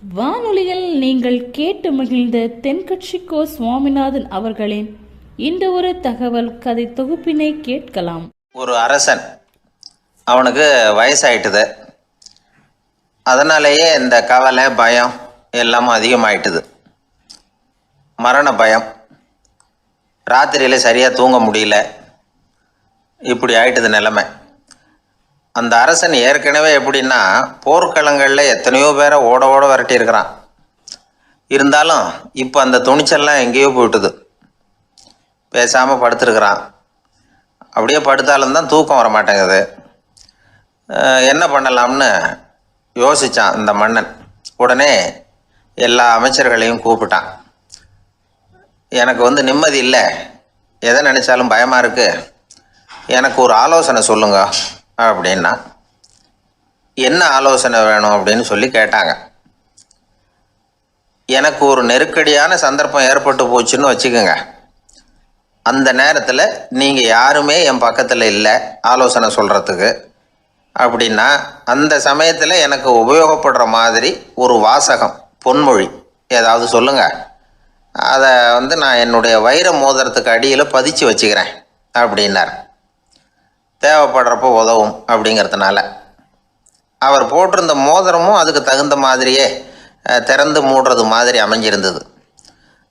வானொலியில் நீங்கள் கேட்டு மகிழ்ந்த தென்கட்சிக்கோ சுவாமிநாதன் அவர்களின் இந்த ஒரு தகவல் கதை தொகுப்பினை கேட்கலாம். ஒரு அரசன், அவனுக்கு வயசாயிட்டுது. அதனாலேயே இந்த கவலை, பயம் எல்லாமும் அதிகமாயிட்டுது. மரண பயம், ராத்திரியில் சரியாக தூங்க முடியல, இப்படி ஆயிட்டுது நிலைமை. அந்த அரசன் ஏற்கனவே எப்படின்னா போர்க்களங்களில் எத்தனையோ பேரை ஓட ஓட விரட்டியிருக்கிறான். இருந்தாலும் இப்போ அந்த துணிச்சல்லாம் எங்கேயோ போயிட்டுது. பேசாமல் படுத்துருக்கிறான். அப்படியே படுத்தாலும் தான் தூக்கம் வர மாட்டேங்குது. என்ன பண்ணலாம்னு யோசித்தான் இந்த மன்னன். உடனே எல்லா அமைச்சர்களையும் கூப்பிட்டான். எனக்கு நிம்மதி இல்லை, எதை நினச்சாலும் பயமாக இருக்குது, எனக்கு ஒரு ஆலோசனை சொல்லுங்க அப்படின்னா. என்ன ஆலோசனை வேணும் அப்படின்னு சொல்லி கேட்டாங்க. எனக்கு ஒரு நெருக்கடியான சந்தர்ப்பம் ஏற்பட்டு போச்சுன்னு வச்சுக்கோங்க. அந்த நேரத்தில் நீங்கள் யாருமே என் பக்கத்தில் இல்லை ஆலோசனை சொல்கிறதுக்கு அப்படின்னா, அந்த சமயத்தில் எனக்கு உபயோகப்படுற மாதிரி ஒரு வாசகம், பொன்மொழி ஏதாவது சொல்லுங்கள். அதை நான் என்னுடைய வைர மோதிரத்துக்கு அடியில் பதிச்சு வச்சுக்கிறேன் அப்படின்னார். தேவைப்படுறப்போ உதவும் அப்படிங்கிறதுனால. அவர் போட்டிருந்த மோதிரமும் அதுக்கு தகுந்த மாதிரியே திறந்து மூடுறது மாதிரி அமைஞ்சிருந்தது.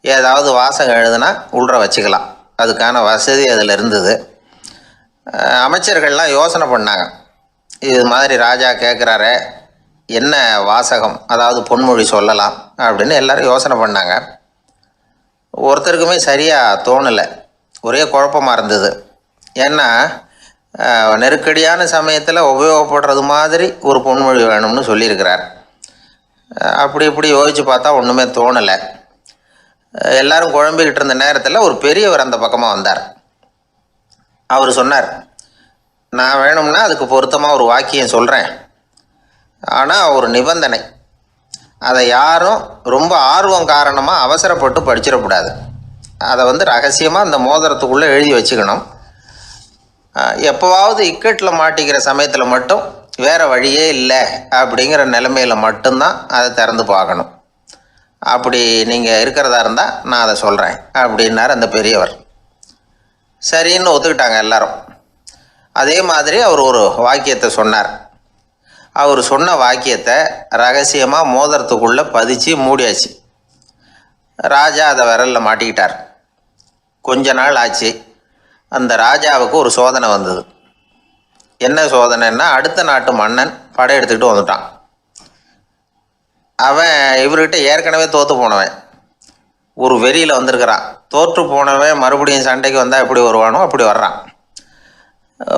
ஏதாவது வாசகம் எழுதுனா உள்ற வச்சுக்கலாம், அதுக்கான வசதி அதில் இருந்தது. அமைச்சர்கள்லாம் யோசனை பண்ணாங்க. இது மாதிரி ராஜா கேட்குறாரே, என்ன வாசகம், அதாவது பொன்மொழி சொல்லலாம் அப்படின்னு எல்லாரும் யோசனை பண்ணாங்க. ஒருத்தருக்குமே சரியாக தோணலை, ஒரே குழப்பமாக இருந்தது. ஏன்னா நெருக்கடியான சமயத்தில் உபயோகப்படுறது மாதிரி ஒரு பொன்மொழி வேணும்னு சொல்லியிருக்கிறார். அப்படி இப்படி யோசித்து பார்த்தா ஒன்றுமே தோணலை. எல்லாரும் குழம்பிக்கிட்டு இருந்த நேரத்தில் ஒரு பெரியவர் அந்த பக்கமாக வந்தார். அவர் சொன்னார், நான் வேணும்னா அதுக்கு பொருத்தமாக ஒரு வாக்கியம் சொல்கிறேன், ஆனால் ஒரு நிபந்தனை. அதை யாரும் ரொம்ப ஆர்வம் காரணமாக அவசரப்பட்டு படிச்சிடக்கூடாது. அதை ரகசியமாக அந்த மோதிரத்துக்குள்ளே எழுதி வச்சுக்கணும். எப்போவாவது இக்கட்டில் மாட்டிக்கிற சமயத்தில் மட்டும், வேறு வழியே இல்லை அப்படிங்கிற நிலைமையில் மட்டும்தான் அதை திறந்து பார்க்கணும். அப்படி நீங்கள் இருக்கிறதா இருந்தால் நான் அதை சொல்கிறேன் அப்படின்னார் அந்த பெரியவர். சரின்னு ஒத்துக்கிட்டாங்க எல்லாரும். அதே மாதிரி அவர் ஒரு வாக்கியத்தை சொன்னார். அவர் சொன்ன வாக்கியத்தை ரகசியமாக மோதிரத்துக்குள்ளே பதிச்சு மூடியாச்சு. ராஜா அதை விரலில் மாட்டிக்கிட்டார். கொஞ்ச நாள் ஆச்சு. அந்த ராஜாவுக்கு ஒரு சோதனை வந்தது. என்ன சோதனைன்னா, அடுத்த நாட்டு மன்னன் படையெடுத்துக்கிட்டு வந்துட்டான். அவன் இவர்கிட்ட ஏற்கனவே தோற்று போனவன், ஒரு வெறியில் வந்திருக்கிறான். தோற்று போனவன் மறுபடியும் சண்டைக்கு வந்தால் எப்படி வருவானோ அப்படி வர்றான்.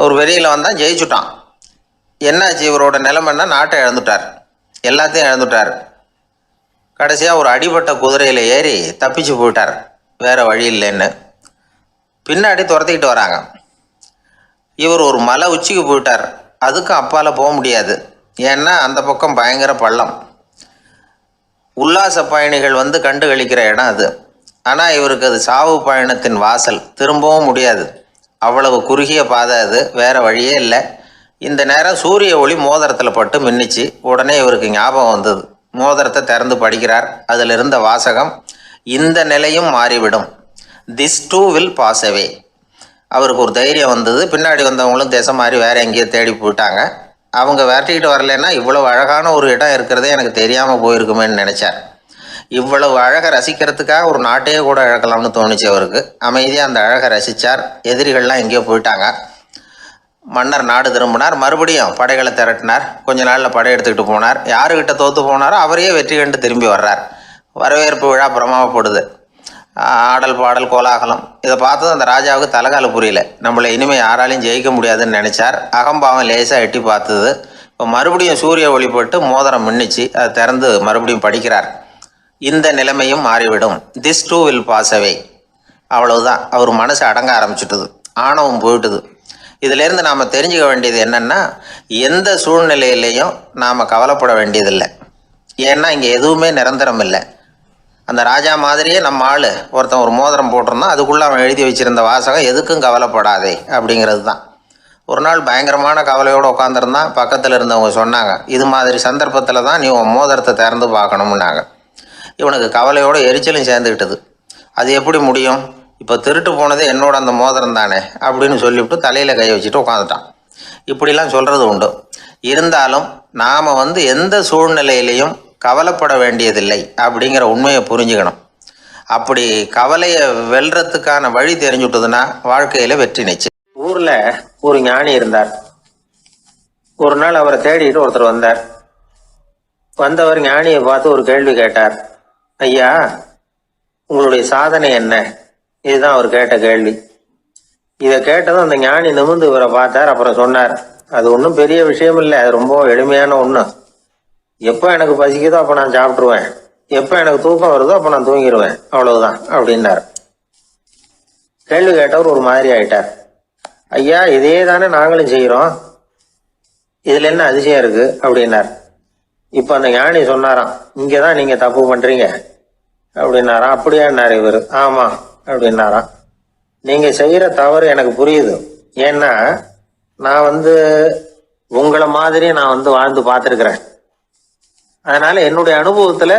ஒரு வெறியில் வந்தால் ஜெயிச்சுட்டான். என்னாச்சு, இவரோட நிலைமைன்னா நாட்டை இழந்துட்டார், எல்லாத்தையும் இழந்துட்டார். கடைசியாக ஒரு அடிபட்ட குதிரையில் ஏறி தப்பிச்சு போயிட்டார், வேறு வழி இல்லைன்னு. பின்னாடி துரத்திக்கிட்டு வராங்க. இவர் ஒரு மலை உச்சிக்கு போயிட்டார். அதுக்கும் அப்பால் போக முடியாது, ஏன்னா அந்த பக்கம் பயங்கர பள்ளம். உல்லாச பயணிகள் கண்டு கழிக்கிற இடம் அது. ஆனால் இவருக்கு அது சாவு பயணத்தின் வாசல், திரும்பவும் முடியாது. அவ்வளவு குறுகிய பாதை அது, வேறு வழியே இல்லை. இந்த நேரம் சூரிய ஒளி மோதிரத்தில் பட்டு மின்னிச்சு. உடனே இவருக்கு ஞாபகம் வந்தது. மோதிரத்தை திறந்து படிக்கிறார். அதில் இருந்த வாசகம், இந்த நிலையும் மாறிவிடும், this too will pass away. அவருக்கு ஒரு தைரியம் வந்தது. பின்னாடி வந்தவங்களும் திசை மாதிரி வேறு எங்கேயோ தேடி போயிட்டாங்க. அவங்க விரட்டிக்கிட்டு வரலைன்னா இவ்வளவு அழகான ஒரு இடம் இருக்கிறதே எனக்கு தெரியாமல் போயிருக்குமேன்னு நினச்சார். இவ்வளவு அழகை ரசிக்கிறதுக்காக ஒரு நாட்டையே கூட இழக்கலாம்னு தோணுச்சு அவருக்கு. அமைதியாக அந்த அழகை ரசித்தார். எதிரிகள்லாம் எங்கேயோ போயிட்டாங்க. மன்னர் நாடு திரும்பினார். மறுபடியும் படைகளை திரட்டினார். கொஞ்ச நாளில் படை எடுத்துக்கிட்டு போனார். யாருக்கிட்ட தோற்று போனாரோ அவரையே வெற்றி கண்டு திரும்பி வர்றார். வரவேற்பு விழா பிரமாவப்படுது. ஆடல் பாடல் கோலாகலம். இதை பார்த்ததும் அந்த ராஜாவுக்கு தலைகால புரியல. நம்மளை இனிமேல் யாராலையும் ஜெயிக்க முடியாதுன்னு நினச்சார். அகம்பாவம் லேசாக எட்டி பார்த்தது. இப்போ மறுபடியும் சூரிய ஒளிப்பட்டு மோதிரம் மின்னிச்சு. அதை திறந்து மறுபடியும் படிக்கிறார். இந்த நிலைமையும் மாறிவிடும், this too will pass away. அவ்வளவுதான். அவர் மனசு அடங்க ஆரம்பிச்சுட்டுது, ஆணவம் போயிட்டுது. இதிலேருந்து நாம் தெரிஞ்சுக்க வேண்டியது என்னென்னா, எந்த சூழ்நிலையிலையும் நாம் கவலைப்பட வேண்டியதில்லை. ஏன்னா இங்கே எதுவுமே நிரந்தரம் இல்லை. அந்த ராஜா மாதிரியே நம்ம ஆள் ஒருத்தன் ஒரு மோதிரம் போட்டிருந்தான், அதுக்குள்ளே அவன் எழுதி வச்சுருந்த வாசகம், எதுக்கும் கவலைப்படாதே அப்படிங்கிறது தான். ஒரு நாள் பயங்கரமான கவலையோடு உட்காந்துருந்தான். பக்கத்தில் இருந்தவங்க சொன்னாங்க, இது மாதிரி சந்தர்ப்பத்தில் தான் நீ உன் மோதிரத்தை திறந்து பார்க்கணும்னாங்க. இவனுக்கு கவலையோடு எரிச்சலும் சேர்ந்துக்கிட்டது. அது எப்படி முடியும், இப்போ திருட்டு போனது என்னோட அந்த மோதிரம் தானே அப்படின்னு சொல்லிவிட்டு தலையில் கை வச்சுட்டு உட்காந்துட்டான். இப்படிலாம் சொல்கிறது உண்டு. இருந்தாலும் நாம் எந்த சூழ்நிலையிலையும் கவலைப்பட வேண்டியதில்லை அப்படிங்கிற உண்மையை புரிஞ்சுக்கணும். அப்படி கவலையை வெல்றதுக்கான வழி தெரிஞ்சுட்டதுன்னா வாழ்க்கையில் வெற்றி நிச்சயம். ஊரில் ஒரு ஞானி இருந்தார். ஒரு நாள் அவரை தேடிட்டு ஒருத்தர் வந்தார். வந்தவர் ஞானியை பார்த்து ஒரு கேள்வி கேட்டார். ஐயா, உங்களுடைய சாதனை என்ன? இதுதான் அவர் கேட்ட கேள்வி. இதை கேட்டதும் அந்த ஞானி நிமிர்ந்து இவரை பார்த்தார். அப்புறம் சொன்னார், அது ஒன்றும் பெரிய விஷயம் இல்லை, அது ரொம்ப எளிமையான ஒன்று. எப்போ எனக்கு பசிக்குதோ அப்போ நான் சாப்பிட்ருவேன், எப்போ எனக்கு தூக்கம் வருதோ அப்போ நான் தூங்கிடுவேன், அவ்வளவுதான் அப்படின்னார். கேள்வி கேட்டவர் ஒரு மாதிரி ஆயிட்டார். ஐயா, இதே தானே நாங்களும் செய்கிறோம், இதில் என்ன அதிசயம் இருக்கு அப்படின்னார். இப்போ அந்த ஞானி சொன்னாராம், இங்கே தான் நீங்கள் தப்பு பண்ணுறீங்க அப்படின்னாராம். அப்படியான்னார் இவர். ஆமாம் அப்படின்னாராம். நீங்கள் செய்கிற தவறு எனக்கு புரியுது. ஏன்னா நான் உங்களை மாதிரி நான் வாழ்ந்து பார்த்துருக்குறேன். அதனால என்னுடைய அனுபவத்தில்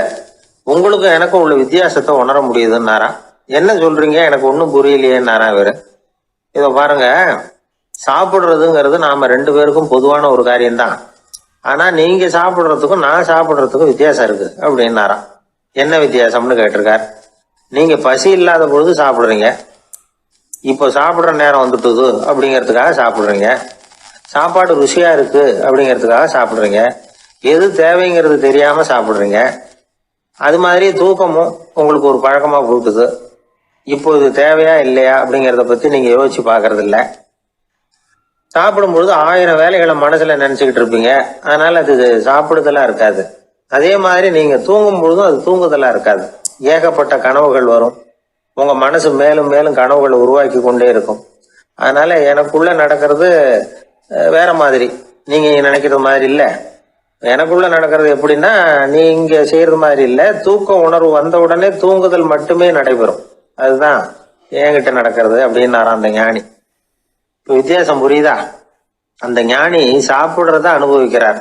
உங்களுக்கும் எனக்கும் உள்ள வித்தியாசத்தை உணர முடியுதுன்னாராம். என்ன சொல்றீங்க, எனக்கு ஒன்றும் புரியலையேன்னாரா இவர். இதை பாருங்க, சாப்பிட்றதுங்கிறது நாம 2 பேருக்கும் பொதுவான ஒரு காரியம்தான். ஆனா நீங்க சாப்பிட்றதுக்கும் நான் சாப்பிட்றதுக்கும் வித்தியாசம் இருக்கு அப்படின்னாராம். என்ன வித்தியாசம்னு கேட்டிருக்கார். நீங்க பசி இல்லாத பொழுது சாப்பிட்றீங்க, இப்போ சாப்பிட்ற நேரம் வந்துட்டுது அப்படிங்கிறதுக்காக சாப்பிட்றீங்க. சாப்பாடு ருசியா இருக்கு அப்படிங்கிறதுக்காக சாப்பிட்றீங்க. எது தேவைங்கிறது தெரியாம சாப்பிட்றீங்க. அது மாதிரி தூக்கமும் உங்களுக்கு ஒரு பழக்கமா போட்டுது. இப்போ இது தேவையா இல்லையா அப்படிங்கிறத பத்தி நீங்க யோசிச்சு பாக்குறது இல்ல. சாப்பிடும்பொழுது 1000 வேலைகளை மனசுல நினைச்சுக்கிட்டு இருப்பீங்க. அதனால அது சாப்பிடுதலா இருக்காது. அதே மாதிரி நீங்க தூங்கும் பொழுதும் அது தூங்குதலா இருக்காது. ஏகப்பட்ட கனவுகள் வரும். உங்க மனசு மேலும் மேலும் கனவுகளை உருவாக்கி கொண்டே இருக்கும். அதனால எனக்குள்ள நடக்கிறது வேற மாதிரி, நீங்க நினைக்கிறது மாதிரி இல்ல. எனக்குள்ள நடக்கிறது எப்படின்னா, நீங்க செய்யறது மாதிரி இல்ல. தூக்க உணர்வு வந்த உடனே தூங்குதல் மட்டுமே நடைபெறும். அதுதான் என்கிட்ட நடக்கிறது அப்படின்னாராம் அந்த ஞானி. இப்போ வித்தியாசம் புரியுதா? அந்த ஞானி சாப்பிட்றத அனுபவிக்கிறார்,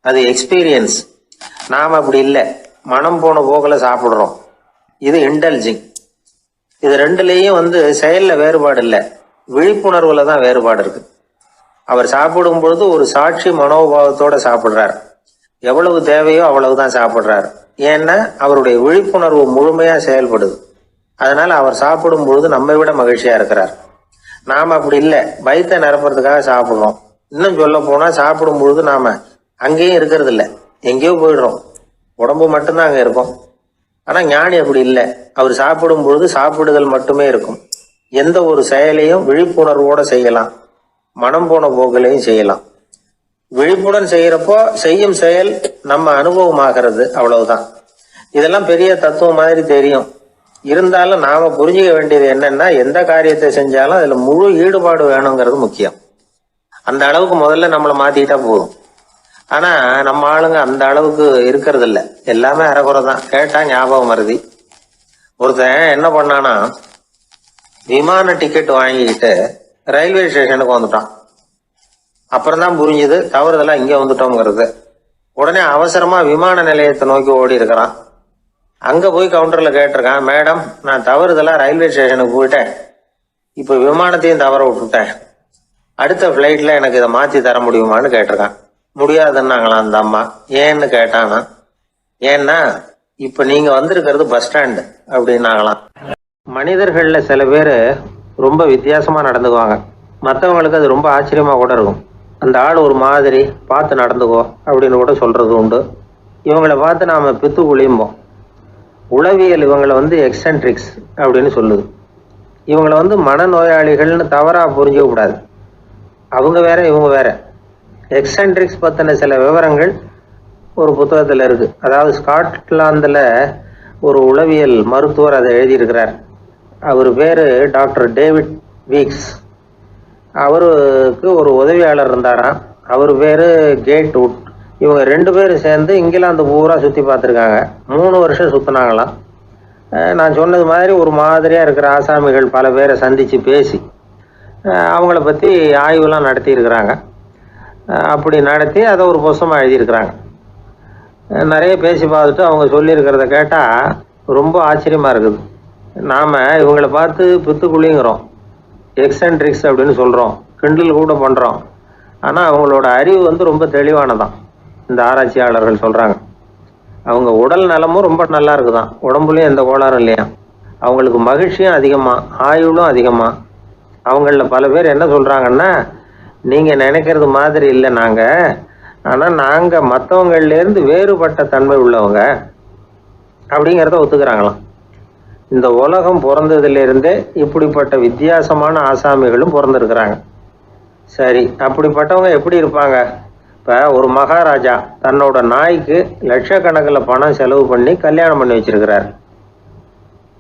அது எக்ஸ்பீரியன்ஸ். நாம அப்படி இல்லை, மனம் போன போக்கில் சாப்பிட்றோம். இது இன்டெலிஜிங். இது ரெண்டுலேயும் செயல்ல வேறுபாடு இல்லை, விழிப்புணர்வுல தான் வேறுபாடு இருக்கு. அவர் சாப்பிடும் பொழுது ஒரு சாட்சி மனோபாவத்தோட சாப்பிட்றார். எவ்வளவு தேவையோ அவ்வளவுதான் சாப்பிட்றார். ஏன்னா அவருடைய விழிப்புணர்வு முழுமையா செயல்படுது. அதனால அவர் சாப்பிடும் பொழுது நம்மை விட மகிழ்ச்சியா இருக்கிறார். நாம அப்படி இல்லை, வயிற்றை நிரப்புறதுக்காக சாப்பிட்றோம். இன்னும் சொல்ல போனா சாப்பிடும் பொழுது நாம அங்கேயும் இருக்கிறது இல்லை, எங்கேயோ போயிடுறோம். உடம்பு மட்டும்தான் அங்க இருக்கும். ஆனா ஞானி அப்படி இல்லை. அவர் சாப்பிடும் பொழுது சாப்பிடுதல் மட்டுமே இருக்கும். எந்த ஒரு செயலையும் விழிப்புணர்வோட செய்யலாம், மனம் போன போக்கிலையும் செய்யலாம். விழிப்புடன் செய்யறப்போ செய்யும் செயல் நம்ம அனுபவமாகிறது, அவ்வளவுதான். இதெல்லாம் பெரிய தத்துவம் மாதிரி தெரியும். இருந்தாலும் நாம புரிஞ்சுக்க வேண்டியது என்னன்னா, எந்த காரியத்தை செஞ்சாலும் அதுல முழு ஈடுபாடு வேணுங்கிறது முக்கியம். அந்த அளவுக்கு முதல்ல நம்மளை மாத்திக்கிட்டா போதும். ஆனா நம்ம ஆளுங்க அந்த அளவுக்கு இருக்கிறது இல்லை. எல்லாமே அரைக்குறை தான். கேட்டா ஞாபகம் மருதி. ஒருத்தன் என்ன பண்ணானா, விமான டிக்கெட் வாங்கிக்கிட்டு ரயில்வே ஸ்டேஷனுக்கு வந்துட்டான். அப்புறம் தான் புரிஞ்சுது தவறுதெல்லாம் இங்க வந்துட்டோங்கிறது. உடனே அவசரமா விமான நிலையத்தை நோக்கி ஓடி இருக்கிறான். அங்க போய் கவுண்டர்ல கேட்டிருக்கான், மேடம், நான் தவறுதலா ரயில்வே ஸ்டேஷனுக்கு போயிட்டேன், இப்ப விமானத்தையும் தவற விட்டுட்டேன், அடுத்த பிளைட்ல எனக்கு இதை மாத்தி தர முடியுமான்னு கேட்டிருக்கான். முடியாதுன்னாங்களாம் அந்த அம்மா. ஏன்னு கேட்டானா, ஏன்னா இப்ப நீங்க வந்திருக்கிறது பஸ் ஸ்டாண்டு அப்படின்னாங்களாம். மனிதர்கள்ல சில பேர் ரொம்ப வித்தியாசமா நடந்துக்குவாங்க. மற்றவங்களுக்கு அது ரொம்ப ஆச்சரியமா கூட இருக்கும். அந்த ஆள் ஒரு மாதிரி பார்த்து நடந்துக்கோ அப்படின்னு கூட சொல்றது உண்டு. இவங்களை பார்த்து நாம பித்து குளியும்போம். உளவியல் இவங்களை எக்ஸென்ட்ரிக்ஸ் அப்படின்னு சொல்லுது. இவங்களை மனநோயாளிகள்னு தவறா புரிஞ்சுக்க கூடாது. அவங்க வேற இவங்க வேற. எக்ஸென்ட்ரிக்ஸ் பத்தின சில விவரங்கள் ஒரு புத்தகத்துல இருக்கு. அதாவது ஸ்காட்லாந்துல ஒரு உளவியல் மருத்துவர் அதை எழுதியிருக்கிறார். அவர் பேரு டாக்டர் டேவிட் வீக்ஸ். அவருக்கு ஒரு உதவியாளர் இருந்தாராம். அவர் பேரு கேட் வுட். இவங்க 2 பேரும் சேர்ந்து இங்கிலாந்து பூரா சுற்றி பார்த்துருக்காங்க. 3 வருஷம் சுற்றினாங்களாம். நான் சொன்னது மாதிரி ஒரு மாதிரியாக இருக்கிற ஆசாமிகள் பல பேரை சந்தித்து பேசி அவங்கள பற்றி ஆய்வுலாம் நடத்தியிருக்கிறாங்க. அப்படி நடத்தி அதை ஒரு புஸ்தகமாக எழுதியிருக்கிறாங்க. நிறைய பேசி பார்த்துட்டு அவங்க சொல்லியிருக்கிறத கேட்டால் ரொம்ப ஆச்சரியமாக இருக்குது. நாம் இவங்களை பார்த்து பித்துக்குழிங்கிறோம், எக்ஸென்ட்ரிக்ஸ் அப்படின்னு சொல்கிறோம், கிண்டல் கூட பண்ணுறோம். ஆனால் அவங்களோட அறிவு வந்து ரொம்ப தெளிவானதான். இந்த ஆராய்ச்சியாளர்கள் சொல்கிறாங்க அவங்க உடல் நலமும் ரொம்ப நல்லா இருக்குதான், உடம்புலையும் எந்த கோளாறும் இல்லையா, அவங்களுக்கு மகிழ்ச்சியும் அதிகமாக, ஆயுளும் அதிகமாக. அவங்களில் பல பேர் என்ன சொல்கிறாங்கன்னா, நீங்கள் நினைக்கிறது மாதிரி இல்லை நாங்கள், ஆனால் நாங்கள் மற்றவங்கள்லேருந்து வேறுபட்ட தன்மை உள்ளவங்க அப்படிங்கிறத ஒத்துக்கிறாங்களாம். இந்த உலகம் பிறந்ததுலேருந்தே இப்படிப்பட்ட வித்தியாசமான ஆசாமிகளும் பிறந்திருக்கிறாங்க. சரி, அப்படிப்பட்டவங்க எப்படி இருப்பாங்க? இப்போ ஒரு மகாராஜா தன்னோட நாய்க்கு லட்சக்கணக்கில் பணம் செலவு பண்ணி கல்யாணம் பண்ணி வச்சிருக்கிறார்.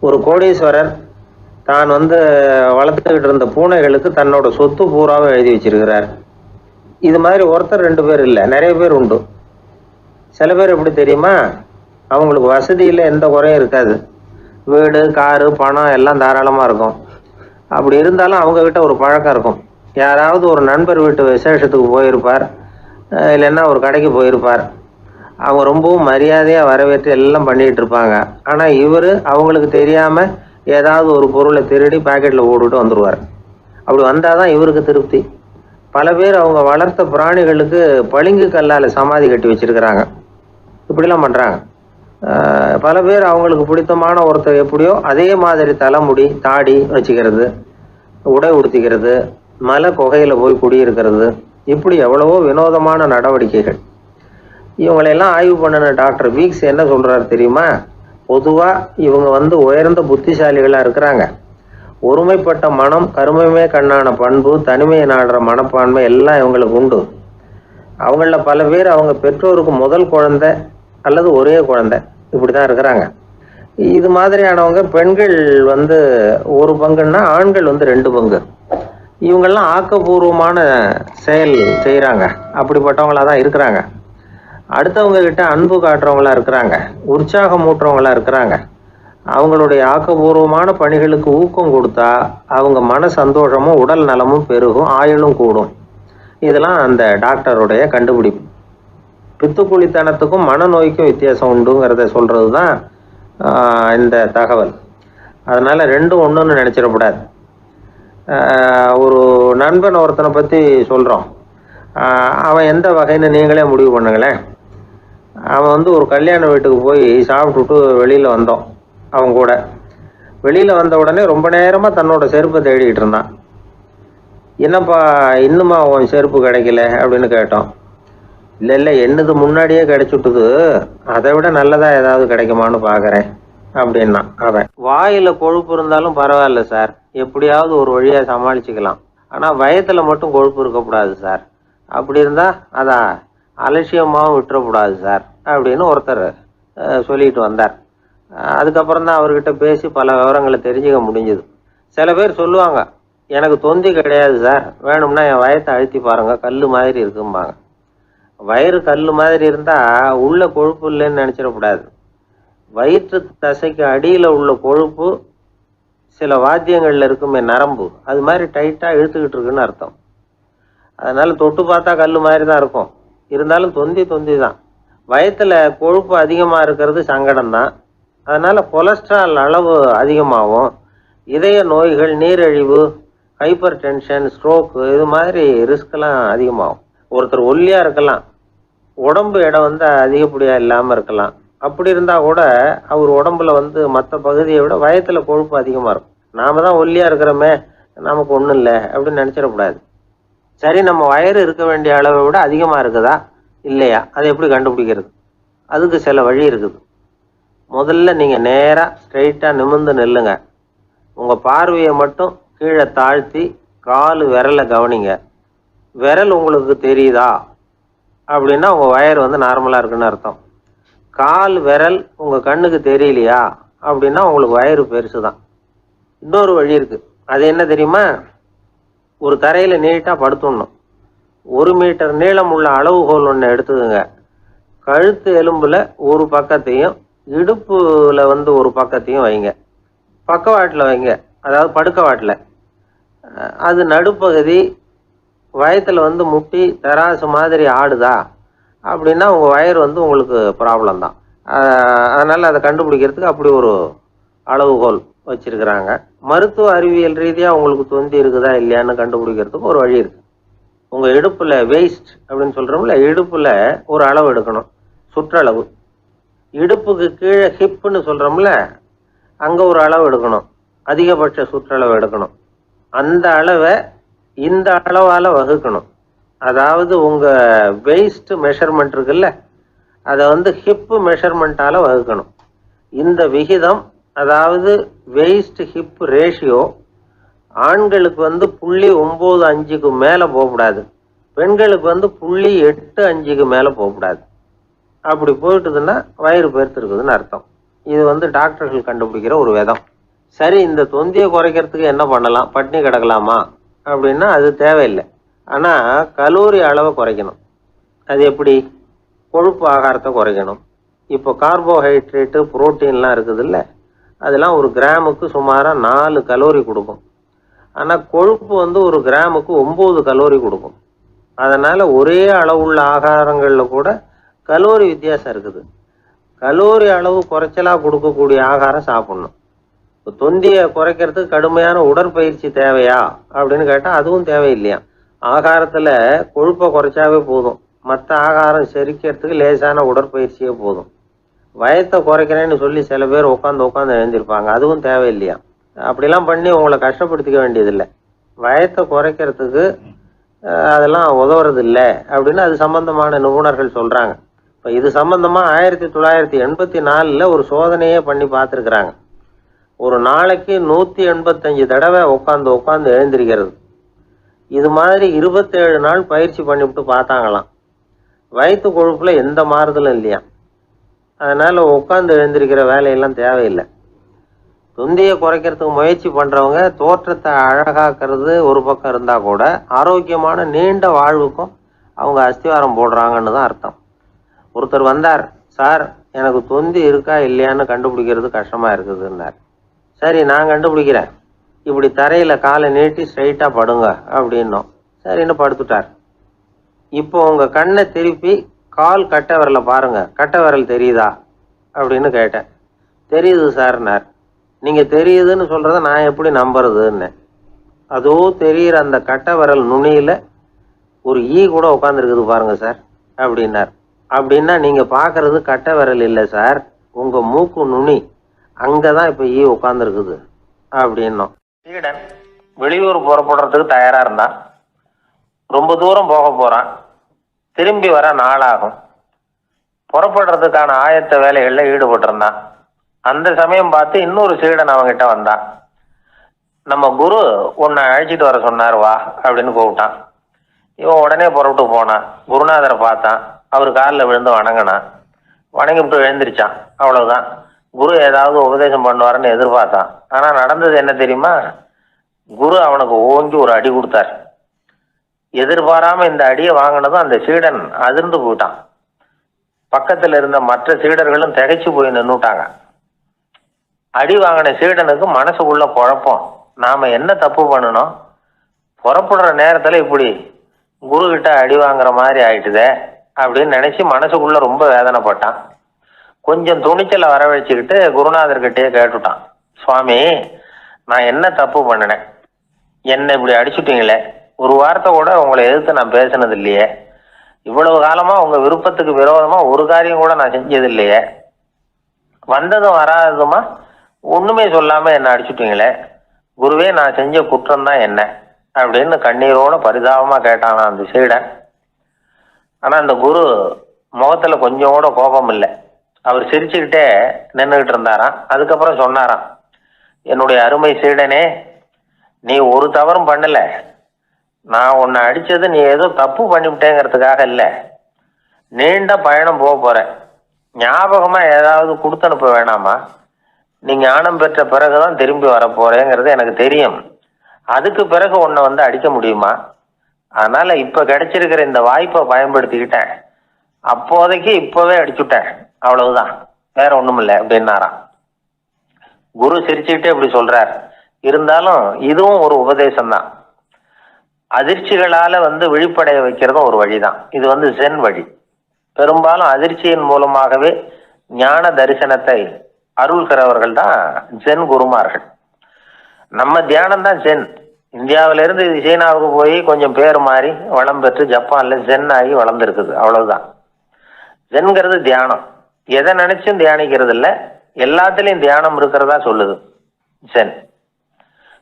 ஒரு கோடீஸ்வரர் தான் வளர்த்துக்கிட்டு இருந்த பூனைகளுக்கு தன்னோட சொத்து பூராவும் எழுதி வச்சிருக்கிறார். இது மாதிரி ஒருத்தர் ரெண்டு பேர் இல்லை, நிறைய பேர் உண்டு. சில பேர் எப்படி தெரியுமா, அவங்களுக்கு வசதியில் எந்த குறையும் இருக்காது, வீடு காரு பணம் எல்லாம் தாராளமாக இருக்கும். அப்படி இருந்தாலும் அவங்கக்கிட்ட ஒரு பழக்கம் இருக்கும். யாராவது ஒரு நண்பர் வீட்டு விசேஷத்துக்கு போயிருப்பார், இல்லைன்னா ஒரு கடைக்கு போயிருப்பார். அவங்க ரொம்பவும் மரியாதையாக வரவேற்று எல்லாம் பண்ணிகிட்டு இருப்பாங்க. ஆனால் இவர் அவங்களுக்கு தெரியாமல் ஏதாவது ஒரு பொருளை திருடி பாக்கெட்டில் போட்டுட்டு வந்துடுவார். அப்படி வந்தால் தான் இவருக்கு திருப்தி. பல பேர் அவங்க வளர்த்த பிராணிகளுக்கு பளிங்கு கல்லால் சமாதி கட்டி வச்சிருக்கிறாங்க. இப்படிலாம் பண்ணுறாங்க. பல பேர் அவங்களுக்கு பிடித்தமான ஒருத்தர் எப்படியோ அதே மாதிரி தலைமுடி தாடி வச்சுக்கிறது, உடை உடுத்திக்கிறது, மலை குகையில் போய் குடியிருக்கிறது, இப்படி எவ்வளவோ வினோதமான நடவடிக்கைகள். இவங்களையெல்லாம் ஆய்வு பண்ணின டாக்டர் வீக்ஸ் என்ன சொல்கிறாரு தெரியுமா? பொதுவாக இவங்க உயர்ந்த புத்திசாலிகளாக இருக்கிறாங்க. ஒருமைப்பட்ட மனம், கருமையுமே கண்ணான பண்பு, தனிமையை நாடுற மனப்பான்மை எல்லாம் இவங்களுக்கு உண்டு. அவங்களில் பல பேர் அவங்க பெற்றோருக்கு முதல் குழந்தை அல்லது ஒரே குழந்தை, இப்படி தான் இருக்கிறாங்க. இது மாதிரியானவங்க பெண்கள் ஒரு பங்குன்னா ஆண்கள் 2 பங்கு. இவங்கெல்லாம் ஆக்கப்பூர்வமான செயல் செய்கிறாங்க, அப்படிப்பட்டவங்களாக தான் இருக்கிறாங்க. அடுத்தவங்க கிட்ட அன்பு காட்டுறவங்களா இருக்கிறாங்க, உற்சாகம் ஊட்டுறவங்களா இருக்கிறாங்க. அவங்களுடைய ஆக்கப்பூர்வமான பணிகளுக்கு ஊக்கம் கொடுத்தா அவங்க மன சந்தோஷமும் உடல் நலமும் பெருகும், ஆயுளும் கூடும். இதெல்லாம் அந்த டாக்டருடைய கண்டுபிடிப்பு. பித்துக்குழித்தனத்துக்கும் மனநோய்க்கும் வித்தியாசம் உண்டுங்கிறத சொல்கிறது தான் இந்த தகவல். அதனால் ரெண்டும் ஒன்றுன்னு நினச்சிடக்கூடாது. ஒரு நண்பன் ஒருத்தனை பற்றி சொல்கிறோம். அவன் எந்த வகைன்னு நீங்களே முடிவு பண்ணுங்களேன். அவன் ஒரு கல்யாண வீட்டுக்கு போய் சாப்பிட்டுட்டு வெளியில் வந்தோம். அவன் கூட வெளியில் வந்த உடனே ரொம்ப நேரமாக தன்னோட செருப்பை தேடிக்கிட்டு இருந்தான். என்னப்பா இன்னுமா உன் செருப்பு கிடைக்கல அப்படின்னு கேட்டோம். இல்லை என்னது முன்னாடியே கிடைச்சுட்டுது, அதை விட நல்லதாக ஏதாவது கிடைக்குமான்னு பார்க்குறேன் அப்படின்னா. அவன் வாயில் கொழுப்பு இருந்தாலும் பரவாயில்ல சார், எப்படியாவது ஒரு வழியாக சமாளிச்சுக்கலாம், ஆனால் வயத்தில் மட்டும் கொழுப்பு இருக்கக்கூடாது சார், அப்படி இருந்தால் அதை அலட்சியமாகவும் விட்டுறக்கூடாது சார் அப்படின்னு ஒருத்தர் சொல்லிட்டு வந்தார். அதுக்கப்புறம் தான் அவர்கிட்ட பேசி பல விவரங்களை தெரிஞ்சுக்க முடிஞ்சுது. சில பேர் சொல்லுவாங்க, எனக்கு தொந்தி கிடையாது சார், வேணும்னா என் வயத்தை அழுத்தி பாருங்கள், கல் மாதிரி இருக்கும்பாங்க. வயிறு கல் மாதிரி இருந்தால் உள்ள கொழுப்பு இல்லைன்னு நினச்சிடக்கூடாது. வயிற்று தசைக்கு அடியில் உள்ள கொழுப்பு சில வாத்தியங்களில் இருக்குமே நரம்பு, அது மாதிரி டைட்டாக இழுத்துக்கிட்டு இருக்குன்னு அர்த்தம். அதனால் தொட்டு பார்த்தா கல் மாதிரி தான் இருக்கும், இருந்தாலும் தொந்தி தான். வயத்தில் கொழுப்பு அதிகமாக இருக்கிறது சங்கடம் தான். அதனால் கொலஸ்ட்ரால் அளவு அதிகமாகும், இதய நோய்கள், நீரிழிவு, ஹைப்பர் டென்ஷன், ஸ்ட்ரோக்கு, இது மாதிரி ரிஸ்கெல்லாம் அதிகமாகும். ஒருத்தர் ஒல்லியாக இருக்கலாம், உடம்பு இடம் அதிகப்படியாக இல்லாமல் இருக்கலாம். அப்படி இருந்தால் கூட அவர் உடம்புல மற்ற பகுதியை விட வயத்தில் கொழுப்பு அதிகமாக இருக்கும். நாம் தான் ஒல்லியாக இருக்கிறோமே, நமக்கு ஒன்றும் இல்லை அப்படின்னு நினச்சிடக்கூடாது. சரி, நம்ம வயிறு இருக்க வேண்டிய அளவை விட அதிகமாக இருக்குதா இல்லையா, அதை எப்படி கண்டுபிடிக்கிறது? அதுக்கு சில வழி இருக்குது. முதல்ல நீங்கள் நேராக ஸ்ட்ரைட்டாக நிமிர்ந்து நில்லுங்க. உங்கள் பார்வையை மட்டும் கீழே தாழ்த்தி கால் விரலை கவனிங்க. விரல் உங்களுக்கு தெரியுதா அப்படின்னா உங்கள் வயர் நார்மலாக இருக்குன்னு அர்த்தம். கால் விரல் உங்கள் கண்ணுக்கு தெரியலையா அப்படின்னா உங்களுக்கு வயிறு பெருசு தான். இன்னொரு வழி இருக்குது. அது என்ன தெரியுமா? ஒரு தரையில் நீட்டாக படுத்துடணும். 1 மீட்டர் நீளம் உள்ள அளவுகோல் ஒன்று எடுத்துக்கோங்க. கழுத்து எலும்பில் ஒரு பக்கத்தையும் இடுப்பில் ஒரு பக்கத்தையும் வைங்க. பக்கவாட்டில் வைங்க, அதாவது படுக்க வாட்டில். அது நடுப்பகுதி வயத்தில் வந்து முட்டி தராசு மாதிரி ஆடுதா அப்படின்னா உங்கள் வயிறு வந்து உங்களுக்கு ப்ராப்ளம் தான். அதனால் அதை கண்டுபிடிக்கிறதுக்கு அப்படி ஒரு அளவுகோல் வச்சிருக்கிறாங்க. மருத்துவ அறிவியல் ரீதியாக உங்களுக்கு தொந்தி இருக்குதா இல்லையான்னு கண்டுபிடிக்கிறதுக்கு ஒரு வழி இருக்குது. உங்கள் இடுப்பில் வெயிஸ்ட் அப்படின்னு சொல்கிறோம்ல, இடுப்பில் ஒரு அளவு எடுக்கணும், சுற்றளவு. இடுப்புக்கு கீழே ஹிப்புன்னு சொல்கிறோம்ல, அங்கே ஒரு அளவு எடுக்கணும், அதிகபட்ச சுற்றளவு எடுக்கணும். அந்த அளவை இந்த அளவால் வகுக்கணும். அதாவது உங்கள் வெயிஸ்ட் மெஷர்மெண்ட் இருக்குல்ல, அதை வந்து ஹிப்பு மெஷர்மெண்ட்டால் வகுக்கணும். இந்த விகிதம், அதாவது வெயிஸ்ட் ஹிப் ரேஷியோ, ஆண்களுக்கு வந்து 0.95க்கு மேலே போகக்கூடாது, பெண்களுக்கு வந்து 0.85க்கு மேலே போகக்கூடாது. அப்படி போயிட்டுதுன்னா வயிறு பெருத்திருக்குதுன்னு அர்த்தம். இது வந்து டாக்டர்கள் கண்டுபிடிக்கிற ஒரு விதம். சரி, இந்த தொந்தியை குறைக்கிறதுக்கு என்ன பண்ணலாம்? பட்னி கிடக்கலாமா அப்படின்னா அது தேவையில்லை. ஆனால் கலோரி அளவை குறைக்கணும். அது எப்படி? கொழுப்பு ஆகாரத்தை குறைக்கணும். இப்போ கார்போஹைட்ரேட்டு புரோட்டீன்லாம் இருக்குது இல்லை, அதெல்லாம் ஒரு கிராமுக்கு சுமாராக 4 கலோரி கொடுக்கும். ஆனால் கொழுப்பு வந்து ஒரு கிராமுக்கு 9 கலோரி கொடுக்கும். அதனால் ஒரே அளவுள்ள ஆகாரங்களில் கூட கலோரி வித்தியாசம் இருக்குது. கலோரி அளவு குறைச்சலாக கொடுக்கக்கூடிய ஆகாரம் சாப்பிட்ணும். இப்போ தொந்தியை குறைக்கிறதுக்கு கடுமையான உடற்பயிற்சி தேவையா அப்படின்னு கேட்டால் அதுவும் தேவையில்லையா. ஆகாரத்தில் கொழுப்பை குறைச்சாவே போதும், மற்ற ஆகாரம் செரிக்கிறதுக்கு லேசான உடற்பயிற்சியே போதும். வயத்தை குறைக்கிறேன்னு சொல்லி சில பேர் உட்காந்து எழுந்திருப்பாங்க, அதுவும் தேவையில்லையா. அப்படிலாம் பண்ணி உங்களை கஷ்டப்படுத்திக்க வேண்டியதில்லை. வயத்தை குறைக்கிறதுக்கு அதெல்லாம் உதவுறது இல்லை அப்படின்னு அது சம்பந்தமான நிபுணர்கள் சொல்கிறாங்க. இப்போ இது சம்பந்தமாக 1984 ஒரு சோதனையே பண்ணி பார்த்துருக்குறாங்க. ஒரு நாளைக்கு 185 தடவை உட்காந்து எழுந்திருக்கிறது. இது மாதிரி 27 நாள் பயிற்சி பண்ணிவிட்டு பார்த்தாங்களாம். வயிற்று கொழுப்பில் எந்த மாறுதலும் இல்லையா. அதனால் உட்காந்து எழுந்திருக்கிற வேலையெல்லாம் தேவையில்லை. தொந்தியை குறைக்கிறதுக்கு முயற்சி பண்ணுறவங்க தோற்றத்தை அழகாக்கிறது ஒரு பக்கம் இருந்தால் கூட ஆரோக்கியமான நீண்ட வாழ்வுக்கும் அவங்க அஸ்திவாரம் போடுறாங்கன்னு தான் அர்த்தம். ஒருத்தர் வந்தார், சார் எனக்கு தொந்தி இருக்கா இல்லையான்னு கண்டுபிடிக்கிறது கஷ்டமாக இருக்குதுன்னார். சரி, நான் கண்டுபிடிக்கிறேன், இப்படி தரையில் காலை நீட்டி ஸ்ட்ரைட்டாக படுங்க அப்படின்னோம். சரின்னு படுத்துட்டார். இப்போ உங்கள் கண்ணை திருப்பி கால் கட்டை விரலை பாருங்க, கட்டை விரல் தெரியுதா அப்படின்னு கேட்டேன். தெரியுது சார்னார். நீங்கள் தெரியுதுன்னு சொல்கிறத நான் எப்படி நம்புறதுன்னு. அதோ தெரிகிற அந்த கட்டை விரல் நுனியில் ஒரு ஈ கூட உட்காந்துருக்குது பாருங்க சார் அப்படின்னார். அப்படின்னா நீங்கள் பார்க்குறது கட்டை விரல் இல்லை சார், உங்கள் மூக்கு நுனி, அங்கே தான் இப்போ ஈ உட்காந்துருக்குது அப்படின்னோம். சீடன் வெளியூர் புறப்படுறதுக்கு தயாராக இருந்தான். ரொம்ப தூரம் போக போகிறான், திரும்பி வர நாளாகும். புறப்படுறதுக்கான ஆயத்த வேலைகளில் ஈடுபட்டிருந்தான். அந்த சமயம் பார்த்து இன்னொரு சீடன் அவங்ககிட்ட வந்தான். நம்ம குரு உன்னை அழைச்சிட்டு வர சொன்னார் வா அப்படின்னு கூப்பிட்டான். இவன் உடனே புறப்பட்டு போனான். குருநாதரை பார்த்தான், அவர் காலில் விழுந்து வணங்கினான். வணங்கிவிட்டு எழுந்திரிச்சான். அவ்வளவுதான். குரு ஏதாவது உபதேசம் பண்ணுவாருன்னு எதிர்பார்த்தான். ஆனால் நடந்தது என்ன தெரியுமா? குரு அவனுக்கு ஓங்கி ஒரு அடி கொடுத்தார். எதிர்பாராம இந்த அடியை வாங்கினதும் அந்த சீடன் அதிர்ந்து போயிட்டான். பக்கத்தில் இருந்த மற்ற சீடர்களும் திகைச்சு போய் நின்றுட்டாங்க. அடி வாங்கின சீடனுக்கு மனசுக்குள்ள குழப்பம், நாம என்ன தப்பு பண்ணணும், புறப்படுற நேரத்தில் இப்படி குரு கிட்ட அடி வாங்குற மாதிரி ஆயிட்டுதே அப்படின்னு நினைச்சு மனசுக்குள்ள ரொம்ப வேதனைப்பட்டான். கொஞ்சம் துணிச்சலை வரவழைச்சுக்கிட்டு குருநாதர்கிட்டயே கேட்டுட்டான், சுவாமி நான் என்ன தப்பு பண்ணினேன், என்னை இப்படி அடிச்சுட்டீங்களே, ஒரு வார்த்தை கூட உங்களை எதிர்த்து நான் பேசினது இல்லையே, இவ்வளவு காலமா உங்க விருப்பத்துக்கு விரோதமா ஒரு காரியம் கூட நான் செஞ்சது இல்லையே, வந்ததும் வராததுமா ஒண்ணுமே சொல்லாம என்ன அடிச்சுட்டீங்களே, குருவே நான் செஞ்ச குற்றம் தான் என்ன அப்படின்னு கண்ணீரோட பரிதாபமா கேட்டானா அந்த சீடன். ஆனா அந்த குரு முகத்துல கொஞ்சம் கூட கோபம் இல்லை. அவர் சிரிச்சுக்கிட்டே நின்றுகிட்டு இருந்தாராம். அதுக்கப்புறம் சொன்னாராம், என்னுடைய அருமை சீடனே, நீ ஒரு தவறும் பண்ணல, நான் உன்னை அடிச்சது நீ ஏதோ தப்பு பண்ணிவிட்டேங்கிறதுக்காக இல்லை, நீண்ட பயணம் போக போறேன், ஞாபகமா ஏதாவது கொடுத்து அனுப்ப வேணாமா, நீ ஞானம் பெற்ற பிறகுதான் திரும்பி வர போறேங்கிறது எனக்கு தெரியும், அதுக்கு பிறகு உன்னை வந்து அடிக்க முடியுமா, அதனால இப்ப கிடைச்சிருக்கிற இந்த வாய்ப்பை பயன்படுத்திக்கிட்டேன், அப்போதைக்கு இப்பவே அடிச்சுட்டேன், அவ்வளவுதான், வேற ஒண்ணும் இல்லை அப்படின்னாராம். குரு சிரிச்சுக்கிட்டே இப்படி சொல்றார். இருந்தாலும் இதுவும் ஒரு உபதேசம் தான். அதிர்ச்சிகளால் விழிப்படைய வைக்கிறதும் ஒரு வழிதான். இது ஜென் வழி. பெரும்பாலும் அதிர்ச்சியின் மூலமாகவே ஞான தரிசனத்தை அருள்கிறவர்கள் தான் ஜென் குருமார்கள். நம்ம தியானம் தான் ஜென். இந்தியாவிலிருந்து இது சீனாவுக்கு போய் கொஞ்சம் பேர் மாறி வளம் பெற்று ஜப்பானில் ஜென் ஆகி வளர்ந்துருக்குது, அவ்வளவுதான். ஜென்கிறது தியானம். எதை நினைச்சும் தியானிக்கிறது இல்லை, எல்லாத்துலேயும் தியானம் இருக்கிறதா சொல்லுது ஜென்.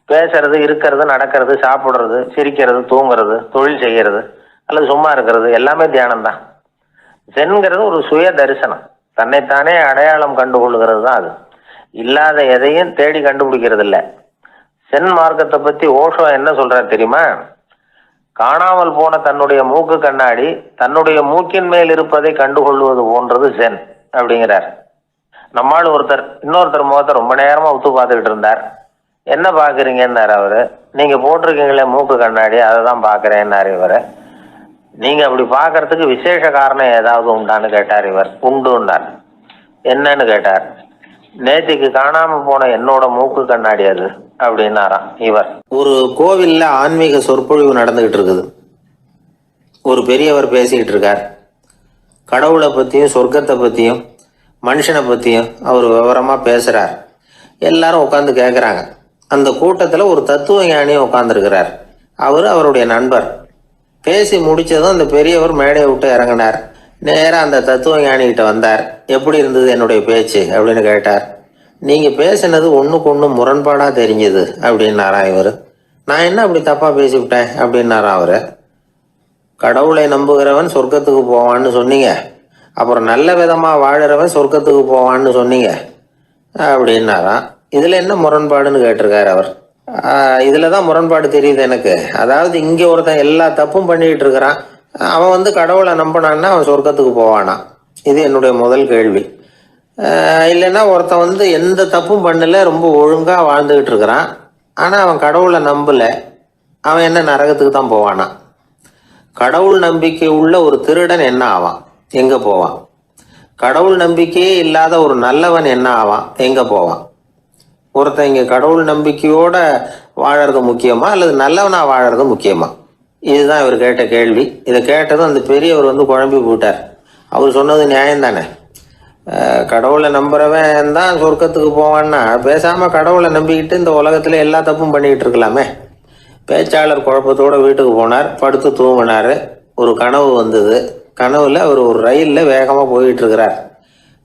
பேசுறது, இருக்கிறது, நடக்கிறது, சாப்பிட்றது, சிரிக்கிறது, தூங்குறது, தொழில் செய்கிறது அல்லது சும்மா இருக்கிறது எல்லாமே தியானம் தான். ஜென்கிறது ஒரு சுய தரிசனம், தன்னைத்தானே அடையாளம் கண்டுகொள்ளுகிறது தான் அது. இல்லாத எதையும் தேடி கண்டுபிடிக்கிறது இல்லை. சென் மார்க்கத்தை பற்றி ஓஷோ என்ன சொல்றாரு தெரியுமா? காணாமல் போன தன்னுடைய மூக்கு கண்ணாடி தன்னுடைய மூக்கின் மேல் இருப்பதை கண்டுகொள்வது போன்றது ஜென் அப்படிங்கிறார். நம்மால் இன்னொருத்தர் முகத்தை ரொம்ப நேரமா உத்து பார்த்துக்கிட்டு இருந்தார். என்ன பாக்குறீங்கன்னாரு அவரு. நீங்க போட்டிருக்கீங்களே மூக்கு கண்ணாடி, அதை தான் பாக்குறேன்னாரு இவரு. நீங்க அப்படி பாக்குறதுக்கு விசேஷ காரணம் ஏதாவது உண்டான்னு கேட்டார் இவர். உண்டுன்னார். என்னன்னு கேட்டார். நேற்றுக்கு காணாம போன என்னோட மூக்கு கண்ணாடி அது அப்படின்னாராம் இவர். ஒரு கோவில்ல ஆன்மீக சொற்பொழிவு நடந்துகிட்டு இருக்குது. ஒரு பெரியவர் பேசிக்கிட்டு இருக்கார். கடவுளை பத்தியும் சொர்க்கத்தை பத்தியும் மனுஷனை பத்தியும் அவர் விவரமா பேசுறார். எல்லாரும் உட்காந்து கேட்குறாங்க. அந்த கூட்டத்தில் ஒரு தத்துவ ஞானியும் உட்காந்துருக்கிறார். அவருடைய நண்பர். பேசி முடிச்சதும் அந்த பெரியவர் மேடையை விட்டு இறங்கினார். நேராக அந்த தத்துவ ஞானிகிட்ட வந்தார். எப்படி இருந்தது என்னுடைய பேச்சு அப்படின்னு கேட்டார். நீங்கள் பேசினது ஒன்றுக்கு ஒன்று முரண்பாடாக தெரிஞ்சுது அப்படின்னாராம் இவர். நான் என்ன அப்படி தப்பாக பேசிவிட்டேன் அப்படின்னாராம் அவர். கடவுளை நம்புகிறவன் சொர்க்கத்துக்கு போவான்னு சொன்னீங்க, அப்புறம் நல்ல விதமாக வாழறவன் சொர்க்கத்துக்கு போவான்னு சொன்னீங்க அப்படின்னாராம். இதில் என்ன முரண்பாடுன்னு கேட்டிருக்காரு அவர். இதில் தான் முரண்பாடு தெரியுது எனக்கு. அதாவது இங்கே ஒருத்தன் எல்லா தப்பும் பண்ணிக்கிட்டு இருக்கிறான், அவன் கடவுளை நம்பினான்னா அவன் சொர்க்கத்துக்கு போவானா? இது என்னுடைய முதல் கேள்வி. இல்லைன்னா ஒருத்தன் எந்த தப்பும் பண்ணல, ரொம்ப ஒழுங்காக வாழ்ந்துக்கிட்டு இருக்கிறான், ஆனால் அவன் கடவுளை நம்பலை, அவன் என்ன நரகத்துக்கு தான் போவானா? கடவுள் நம்பிக்கை உள்ள ஒரு திருடன் என்ன ஆவான், எங்கே போவான்? கடவுள் நம்பிக்கையே இல்லாத ஒரு நல்லவன் என்ன ஆவான், எங்கே போவான்? ஒருத்தன் இங்கே கடவுள் நம்பிக்கையோட வாழறது முக்கியமா அல்லது நல்லவனா வாழறது முக்கியமா? இதுதான் இவர் கேட்ட கேள்வி. இதை கேட்டதும் அந்த பெரியவர் குழம்பி போட்டார். அவர் சொன்னது நியாயம் தானே. கடவுளை நம்புறவன் தான் சொர்க்கத்துக்கு போவான்னா பேசாமல் கடவுளை நம்பிக்கிட்டு இந்த உலகத்தில் எல்லா தப்பும் பண்ணிக்கிட்டு இருக்கலாமே. பேச்சாளர் குழப்பத்தோடு வீட்டுக்கு போனார். படுத்து தூங்கினார். ஒரு கனவு வந்தது. கனவுல அவர் ஒரு ரயிலில் வேகமாக போயிட்டு இருக்கிறார்.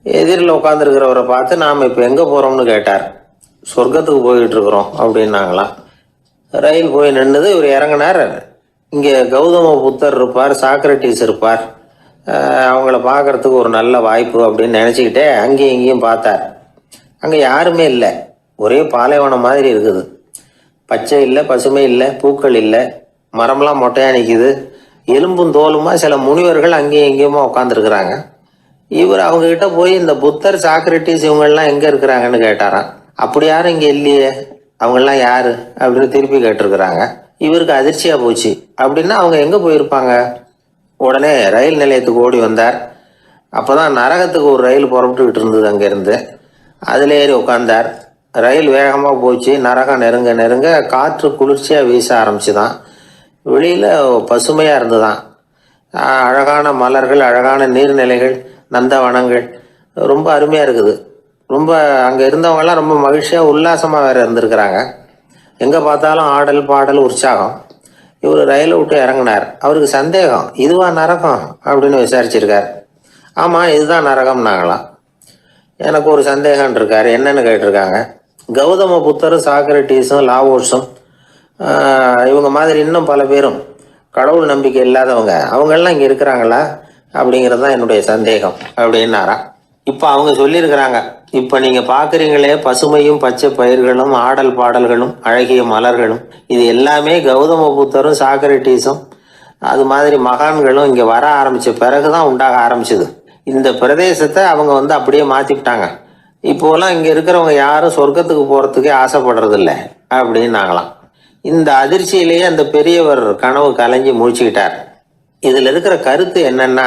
எதிரில் உட்காந்துருக்கிறவரை பார்த்து நாம் இப்போ எங்கே போகிறோம்னு கேட்டார். சொர்க்கத்துக்கு போயிட்டு இருக்கிறோம் அப்படின்னாங்களாம். ரயில் போய் நின்றுது. இவர் இறங்கினார். இங்கே கௌதம புத்தர் இருப்பார், சாக்ரட்டிஸ் இருப்பார், அவங்கள பார்க்கறதுக்கு ஒரு நல்ல வாய்ப்பு அப்படின்னு நினச்சிக்கிட்டே அங்கேயும் இங்கேயும் பார்த்தார். அங்கே யாருமே இல்லை. ஒரே பாலைவனம் மாதிரி இருக்குது. பச்சை இல்லை, பசுமை இல்லை, பூக்கள் இல்லை, மரம்லாம் மொட்டையாக நிற்கிது. எலும்பும் தோலுமா சில முனிவர்கள் அங்கேயும் இங்கேயுமா உட்காந்துருக்குறாங்க. இவர் அவங்கக்கிட்ட போய் இந்த புத்தர், சாக்ரட்டிஸ் இவங்கெல்லாம் எங்கே இருக்கிறாங்கன்னு கேட்டாராம். அப்படி யாரும் இங்கே இல்லையே, அவங்கெல்லாம் யாரு அப்படின்னு திருப்பி கேட்டிருக்கிறாங்க. இவருக்கு அதிர்ச்சியாக போச்சு. அப்படின்னா அவங்க எங்கே போயிருப்பாங்க? உடனே ரயில் நிலையத்துக்கு ஓடி வந்தார். அப்போ தான் நரகத்துக்கு ஒரு ரயில் புறப்பட்டுக்கிட்டு இருந்தது அங்கேருந்து. அதில் ஏறி உட்காந்தார். ரயில் வேகமாக போச்சு. நரகம் நெருங்க நெருங்க காற்று குளிர்ச்சியாக வீச ஆரம்பிச்சுதான். வெளியில் பசுமையாக இருந்துதான். அழகான மலர்கள், அழகான நீர்நிலைகள், நந்தவனங்கள், ரொம்ப அருமையாக இருக்குது. ரொம்ப அங்கே இருந்தவங்கெல்லாம் ரொம்ப மகிழ்ச்சியாக உல்லாசமாக வேறு இருந்திருக்கிறாங்க. எங்கே பார்த்தாலும் ஆடல் பாடல் உற்சாகம். இவர் ரயிலை விட்டு இறங்கினார். அவருக்கு சந்தேகம், இதுவா நரகம் அப்படின்னு விசாரிச்சிருக்கார். ஆமாம், இதுதான் நரகம்னாங்களாம். எனக்கு ஒரு சந்தேகம் இருக்கார். என்னன்னு கேட்டிருக்காங்க. கௌதம புத்தரும் சாக்ரட்டிஸும் லாவோஸும் இவங்க மாதிரி இன்னும் பல பேரும் கடவுள் நம்பிக்கை இல்லாதவங்க, அவங்கெல்லாம் இங்கே இருக்கிறாங்களா அப்படிங்கிறது தான் என்னுடைய சந்தேகம் அப்படின்னாராம். இப்போ அவங்க சொல்லியிருக்கிறாங்க, இப்போ நீங்கள் பார்க்குறீங்களே பசுமையும் பச்சை பயிர்களும் ஆடல் பாடல்களும் அழகிய மலர்களும், இது எல்லாமே கௌதம புத்தரும் சாக்ரட்டிஸும் அது மாதிரி மகான்களும் இங்கே வர ஆரம்பித்த பிறகு தான் உண்டாக ஆரம்பிச்சுது. இந்த பிரதேசத்தை அவங்க அப்படியே மாற்றிக்கிட்டாங்க. இப்போலாம் இங்கே இருக்கிறவங்க யாரும் சொர்க்கத்துக்கு போகிறதுக்கே ஆசைப்படுறதில்ல அப்படின்னாங்களாம். இந்த அதிர்ச்சியிலேயே அந்த பெரியவர் கனவு கலைஞ்சி முழிச்சுக்கிட்டார். இதில் இருக்கிற கருத்து என்னன்னா,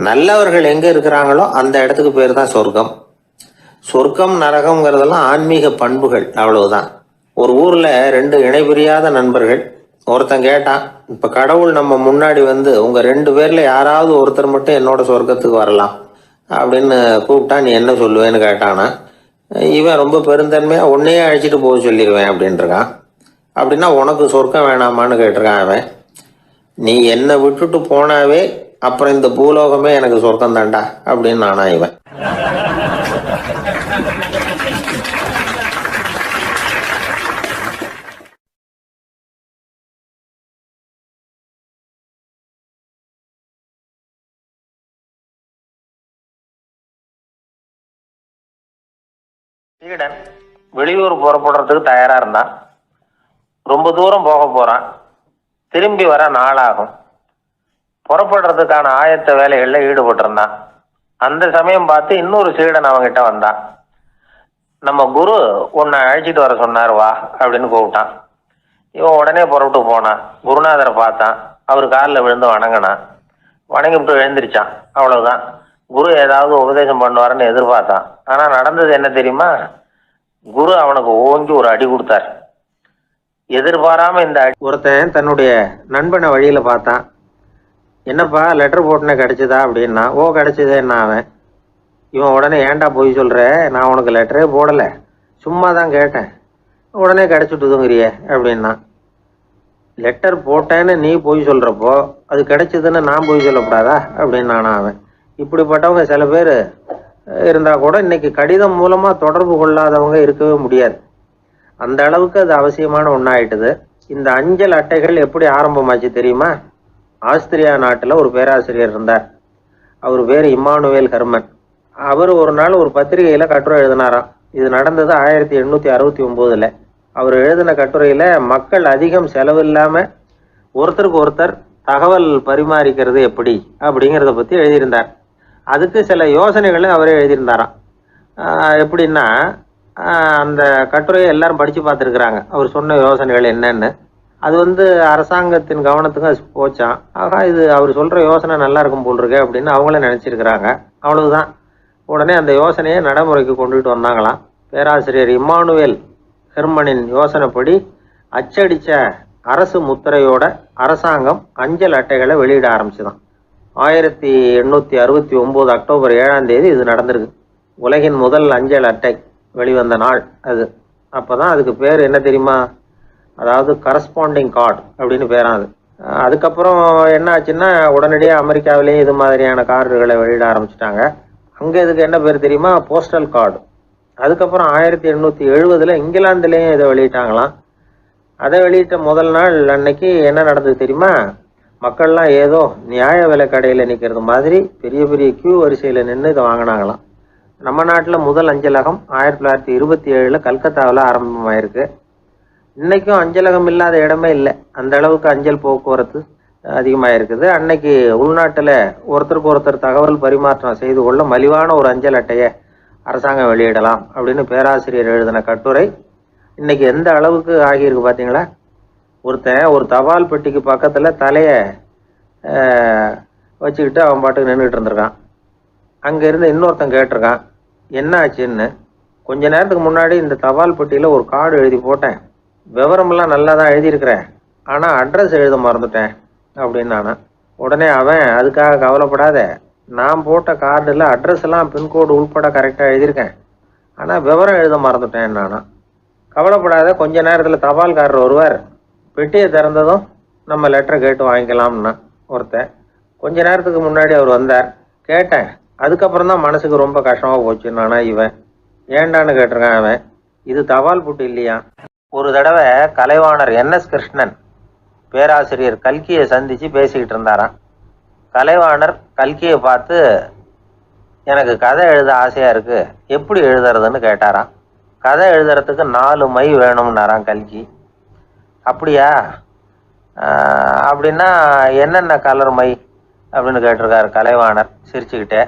நல்லவர்கள் எங்கே இருக்கிறாங்களோ அந்த இடத்துக்கு பேர் தான் சொர்க்கம். சொர்க்கம் நரகம்ங்கிறதெல்லாம் ஆன்மீக பண்புகள், அவ்வளவுதான். ஒரு ஊரில் 2 இணைபிரியாத நண்பர்கள் ஒருத்தன் கேட்டான், இப்போ கடவுள் நம்ம முன்னாடி வந்து உங்கள் 2 பேரில் யாராவது ஒருத்தர் மட்டும் என்னோட சொர்க்கத்துக்கு வரலாம் அப்படின்னு கூப்பிட்டா நீ என்ன சொல்லுவேன்னு கேட்டானா. இவன் ரொம்ப பெருந்தன்மையாக உன்னையே அழைச்சிட்டு போக சொல்லிடுவேன் அப்படின்ட்டுருக்கான். அப்படின்னா உனக்கு சொர்க்கம் வேணாமான்னு கேட்டிருக்கான் அவன். நீ என்னை விட்டுட்டு போனாவே அப்புறம் இந்த பூலோகமே எனக்கு சொர்க்கம் தாண்டா அப்படின்னு நானா இவன். சீடன் வெளியூர் புறப்படுறதுக்கு தயாரா இருந்தான். ரொம்ப தூரம் போக போறான். திரும்பி வர நாளாகும். புறப்படுறதுக்கான ஆயத்த வேலைகளில் ஈடுபட்டிருந்தான். அந்த சமயம் பார்த்து இன்னொரு சீடன் அவன்கிட்ட வந்தான். நம்ம குரு உன்னை அழைச்சிட்டு வர சொன்னார் வா அப்படின்னு கூப்பிட்டான். இவன் உடனே புறப்பட்டு போனான். குருநாதரை பார்த்தான். அவர் காலில் விழுந்து வணங்கினான். வணங்கிவிட்டு எழுந்திரிச்சான். அவ்வளவுதான். குரு ஏதாவது உபதேசம் பண்ணுவாருன்னு எதிர்பார்த்தான். ஆனால் நடந்தது என்ன தெரியுமா? குரு அவனுக்கு ஓங்கி ஒரு அடி கொடுத்தார். எதிர்பாராம இந்த அடி. ஒருத்தன் தன்னுடைய நண்பனை வழியில பார்த்தான். என்னப்பா லெட்டர் போட்டுனே கிடைச்சதா அப்படின்னா. ஓ கிடைச்சதேன்னா அவன். இவன் உடனே ஏன்டா போய் சொல்ற, நான் உனக்கு லெட்டரே போடலை, சும்மா தான் கேட்டேன், உடனே கிடைச்சிட்டுதுங்கிறியே அப்படின்னா. லெட்டர் போட்டேன்னு நீ போய் சொல்றப்போ அது கிடைச்சதுன்னு நான் போய் சொல்லக்கூடாதா அப்படின்னு நானா அவன். இப்படிப்பட்டவங்க சில பேர் இருந்தால் கூட இன்னைக்கு கடிதம் மூலமாக தொடர்பு கொள்ளாதவங்க இருக்கவே முடியாது. அந்த அளவுக்கு அது அவசியமான ஒன்றாயிட்டுது. இந்த அஞ்சல் அட்டைகள் எப்படி ஆரம்பமாச்சு தெரியுமா? ஆஸ்திரியா நாட்டில் ஒரு பேராசிரியர் இருந்தார். அவர் பேர் இம்மானுவேல் ஹெர்மன். அவர் ஒரு நாள் ஒரு பத்திரிகையில் கட்டுரை எழுதினாராம். இது நடந்தது 1869. அவர் எழுதின கட்டுரையில் மக்கள் அதிகம் செலவு இல்லாமல் ஒருத்தருக்கு ஒருத்தர் தகவல் பரிமாறிக்கிறது எப்படி அப்படிங்கிறத பற்றி எழுதியிருந்தார். அதுக்கு சில யோசனைகளை அவரே எழுதியிருந்தாராம். எப்படின்னா, அந்த கட்டுரையை எல்லாரும் படித்து பார்த்துருக்குறாங்க. அவர் சொன்ன யோசனைகள் என்னன்னு. அது அரசாங்கத்தின் கவனத்துக்கு அது போச்சான். ஆகா, இது அவர் சொல்கிற யோசனை நல்லா இருக்கும் போல் இருக்கு அப்படின்னு அவங்களே நினச்சிருக்கிறாங்க. அவ்வளவுதான். உடனே அந்த யோசனையை நடைமுறைக்கு கொண்டுகிட்டு வந்தாங்களாம். பேராசிரியர் இம்மானுவேல் ஹெர்மனின் யோசனைப்படி அச்சடித்த அரசு முத்திரையோட அரசாங்கம் அஞ்சல் அட்டைகளை வெளியிட ஆரம்பிச்சுதான். 1869 அக்டோபர் 7ஆம் தேதி இது நடந்திருக்கு. உலகின் முதல் அஞ்சல் அட்டை வெளிவந்த நாள் அது. அப்போதான் அதுக்கு பேர் என்ன தெரியுமா? அதாவது கரஸ்பாண்டிங் கார்டு அப்படின்னு பேராது. அதுக்கப்புறம் என்ன ஆச்சுன்னா, உடனடியாக அமெரிக்காவிலேயே இது மாதிரியான கார்டுகளை வெளியிட ஆரம்பிச்சிட்டாங்க. அங்கே இதுக்கு என்ன பேர் தெரியுமா? Postal card. அதுக்கப்புறம் 1870 இங்கிலாந்துலேயும் இதை வெளியிட்டாங்களாம். அதை வெளியிட்ட முதல் நாள் அன்னைக்கு என்ன நடந்தது தெரியுமா? மக்கள்லாம் ஏதோ நியாய விலை கடையில் நிற்கிறது மாதிரி பெரிய பெரிய கியூ வரிசையில் நின்று இதை வாங்கினாங்களாம். நம்ம நாட்டில் முதல் அஞ்சலகம் 1927 கல்கத்தாவில் ஆரம்பமாயிருக்கு. இன்றைக்கும் அஞ்சலகம் இல்லாத இடமே இல்லை. அந்த அளவுக்கு அஞ்சல் போக்குவரத்து அதிகமாக இருக்குது. அன்னைக்கு உள்நாட்டில் ஒருத்தருக்கு ஒருத்தர் தகவல் பரிமாற்றம் செய்து கொள்ள மலிவான ஒரு அஞ்சல் அட்டையை அரசாங்கம் வெளியிடலாம் அப்படின்னு பேராசிரியர் எழுதின கட்டுரை இன்னைக்கு எந்த அளவுக்கு ஆகியிருக்கு பார்த்தீங்களா? ஒருத்தன் ஒரு தபால் பெட்டிக்கு பக்கத்தில் தலையை வச்சுக்கிட்டு அவன் பாட்டுக்கு நின்றுட்டு இருந்திருக்கான். அங்கேருந்து இன்னொருத்தன் கேட்டிருக்கான், என்ன ஆச்சுன்னு. கொஞ்ச நேரத்துக்கு முன்னாடி இந்த தபால் பெட்டியில் ஒரு கார்டு எழுதி போட்டேன், விவரமெல்லாம் நல்லா தான் எழுதியிருக்கிறேன், ஆனால் அட்ரஸ் எழுத மறந்துட்டேன் அப்படின்னு நானா. உடனே அவன், அதுக்காக கவலைப்படாத, நான் போட்ட கார்டில் அட்ரஸ் எல்லாம் பின்கோடு உள்பட கரெக்டாக எழுதியிருக்கேன், ஆனால் விவரம் எழுத மறந்துட்டேன் நானா. கவலைப்படாத, கொஞ்ச நேரத்தில் தபால்காரர் வருவார், பெட்டியை திறந்ததும் நம்ம லெட்டரை கேட்டு வாங்கிக்கலாம்னா ஒருத்தன். கொஞ்ச நேரத்துக்கு முன்னாடி அவர் வந்தார், கேட்டேன், அதுக்கப்புறம் தான் மனசுக்கு ரொம்ப கஷ்டமாக போச்சு நானா. இவன் ஏண்டான்னு கேட்டிருக்கான் அவன். இது தபால் புட்டு இல்லையா? ஒரு தடவை கலைவாணர் NS கிருஷ்ணன் பேராசிரியர் கல்கியை சந்தித்து பேசிக்கிட்டு இருந்தாராம். கலைவாணர் கல்கியை பார்த்து, எனக்கு கதை எழுத ஆசையாக இருக்குது, எப்படி எழுதுறதுன்னு கேட்டாராம். கதை எழுதுறதுக்கு 4 மை வேணும்னாராம் கல்கி. அப்படியா? அப்படின்னா என்னென்ன கலர் மை அப்படின்னு கேட்டிருக்காரு கலைவாணர் சிரிச்சுக்கிட்டே.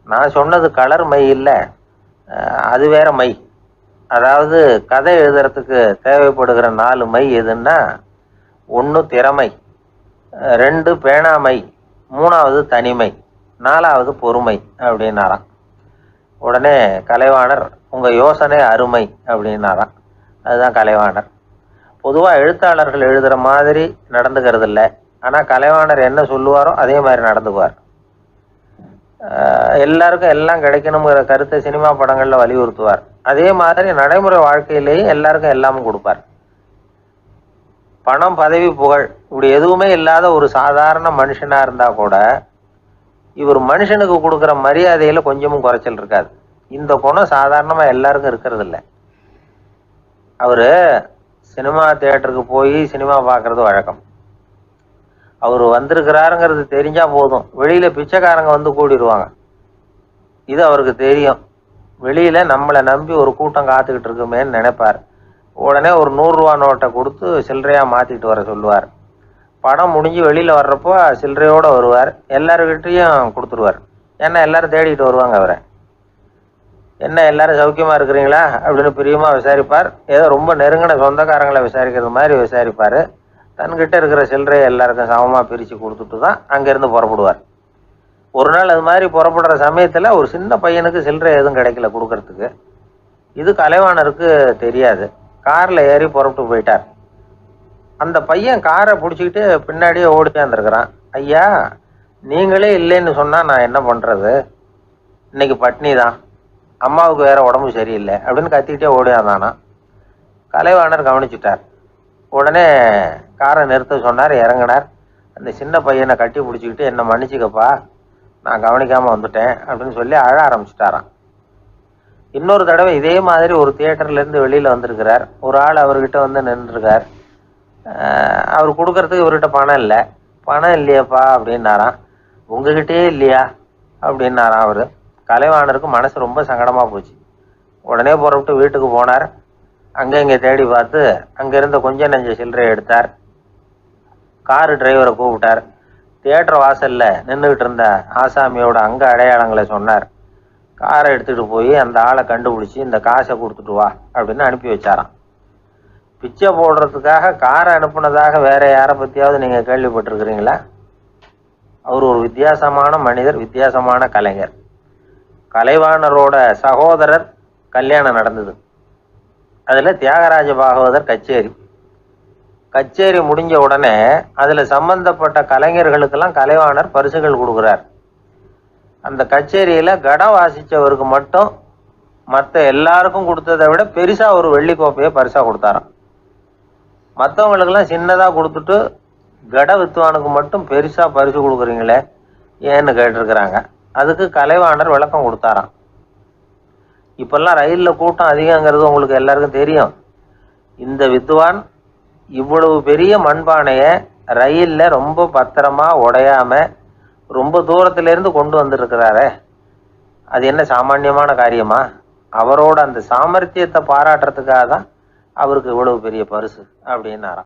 நான் சொன்னது கலர் மை இல்லை, அது வேற மை. அதாவது கதை எழுதுறதுக்கு தேவைப்படுகிற 4 மை எதுன்னா, 1 திறமை, 2 பேணாமை, 3வது தனிமை, 4வது பொறுமை அப்படின்னாராம். உடனே கலைவாணர், உங்கள் யோசனை அருமை அப்படின்னாராம். அதுதான் கலைவாணர். பொதுவாக எழுத்தாளர்கள் எழுதுகிற மாதிரி நடந்துக்கிறது இல்லை. ஆனால் கலைவாணர் என்ன சொல்லுவாரோ அதே மாதிரி நடந்துக்குவார். எல்லாருக்கும் எல்லாம் கிடைக்கணுங்கிற கருத்தை சினிமா படங்களில் வலியுறுத்துவார். அதே மாதிரி நடைமுறை வாழ்க்கையிலேயும் எல்லாருக்கும் எல்லாமும் கொடுப்பார். பணம், பதவி, புகழ் இப்படி எதுவுமே இல்லாத ஒரு சாதாரண மனுஷனாக இருந்தால் கூட இவர் மனுஷனுக்கு கொடுக்குற மரியாதையில் கொஞ்சமும் குறைச்சல் இருக்காது. இந்த குணம் சாதாரணமாக எல்லாருக்கும் இருக்கிறது இல்லை. அவர் சினிமா தியேட்டருக்கு போய் சினிமா பார்க்குறது வழக்கம். அவர் வந்திருக்கிறாருங்கிறது தெரிஞ்சால் போதும், வெளியில் பிச்சைக்காரங்க வந்து கூடிடுவாங்க. இது அவருக்கு தெரியும். வெளியில் நம்மளை நம்பி ஒரு கூட்டம் காத்துக்கிட்டு இருக்குமேன்னு நினைப்பார். உடனே ஒரு 100 ரூபா நோட்டை கொடுத்து சில்லறையாக மாற்றிட்டு வர சொல்லுவார். படம் முடிஞ்சு வெளியில் வர்றப்போ சில்லறையோடு வருவார். எல்லாருக்கிட்டையும் கொடுத்துருவார். ஏன்னா எல்லோரும் தேடிக்கிட்டு வருவாங்க அவரை. என்ன எல்லாரும் சௌக்கியமாக இருக்கிறீங்களா அப்படின்னு பிரியமாக விசாரிப்பார். ஏதோ ரொம்ப நெருங்கின சொந்தக்காரங்களை விசாரிக்கிறது மாதிரி விசாரிப்பார். தன்கிட்ட இருக்கிற சில்லறையை எல்லாருக்கும் சமமாக பிரித்து கொடுத்துட்டு தான் அங்கேருந்து புறப்படுவார். ஒரு நாள் அது மாதிரி புறப்படுற சமயத்தில் ஒரு சின்ன பையனுக்கு சில்லறை எதுவும் கிடைக்கல கொடுக்கறதுக்கு. இது கலைவாணருக்கு தெரியாது. காரில் ஏறி புறப்பட்டு போயிட்டார். அந்த பையன் காரை பிடிச்சிக்கிட்டு பின்னாடியே ஓடிச்சாந்துருக்கிறான். ஐயா, நீங்களே இல்லைன்னு சொன்னால் நான் என்ன பண்ணுறது? இன்னைக்கு பட்னி தான், அம்மாவுக்கு வேற உடம்பு சரியில்லை அப்படின்னு கத்திக்கிட்டே ஓடியாந்தானா. கலைவாணர் கவனிச்சிட்டார். உடனே காரை நிறுத்த சொன்னார். இறங்கினார். அந்த சின்ன பையனை கட்டி பிடிச்சிக்கிட்டு என்னை மன்னிச்சிக்கப்பா, நான் கவனிக்காமல் வந்துட்டேன் அப்படின்னு சொல்லி அழ ஆரம்பிச்சிட்டாராம். இன்னொரு தடவை இதே மாதிரி ஒரு தியேட்டர்லேருந்து வெளியில் வந்திருக்கிறார். ஒரு ஆள் அவர்கிட்ட வந்து நின்றுருக்கார். அவர் கொடுக்கறதுக்கு இவர்கிட்ட பணம் இல்லை. பணம் இல்லையாப்பா அப்படின்னாராம். உங்ககிட்டயே இல்லையா அப்படின்னாராம் அவர். கலைவாணருக்கு மனசு ரொம்ப சங்கடமாக போச்சு. உடனே புறப்பட்டு வீட்டுக்கு போனார். அங்கே இங்கே தேடி பார்த்து அங்கேருந்த கொஞ்சம் நெஞ்ச சில்லறையை எடுத்தார். காரு டிரைவரை கூப்பிட்டார். தியேட்டர் வாசலில் நின்றுக்கிட்டு இருந்த ஆசாமியோட அங்க அடையாளங்களை சொன்னார். காரை எடுத்துகிட்டு போய் அந்த ஆளை கண்டுபிடிச்சி இந்த காசை கொடுத்துட்டு வா அப்படின்னு அனுப்பி வச்சாராம். பிச்சை போடுறதுக்காக காரை அனுப்புனதாக வேற யாரை பற்றியாவது நீங்கள் கேள்விப்பட்டிருக்கிறீங்களா? அவர் ஒரு வித்தியாசமான மனிதர், வித்தியாசமான கலைஞர். கலைவாணரோட சகோதரர் கல்யாணம் நடந்தது. அதில் தியாகராஜ பாகவதர் கச்சேரி முடிஞ்ச உடனே அதில் சம்பந்தப்பட்ட கலைஞர்களுக்கெல்லாம் கலைவாணர் பரிசுகள் கொடுக்குறார். அந்த கச்சேரியில் கடம் வாசித்தவருக்கு மட்டும் மற்ற எல்லாருக்கும் கொடுத்ததை விட பெருசாக ஒரு வெள்ளிக்கோப்பையை பரிசாக கொடுத்தாராம். மற்றவங்களுக்கெல்லாம் சின்னதாக கொடுத்துட்டு கட வித்துவானுக்கு மட்டும் பெருசாக பரிசு கொடுக்குறீங்களே ஏன்னு கேட்டிருக்கிறாங்க. அதுக்கு கலைவாணர் விளக்கம் கொடுத்தாராம். இப்பெல்லாம் ரயிலில் கூட்டம் அதிகங்கிறது உங்களுக்கு எல்லாருக்கும் தெரியும். இந்த வித்துவான் இவ்வளவு பெரிய மண்பானையை ரயிலில் ரொம்ப பத்திரமா உடையாம ரொம்ப தூரத்திலேருந்து கொண்டு வந்துருக்கிறாரே, அது என்ன சாமானியமான காரியமா? அவரோட அந்த சாமர்த்தியத்தை பாராட்டுறதுக்காக தான் அவருக்கு இவ்வளவு பெரிய பரிசு அப்படின்னாராம்.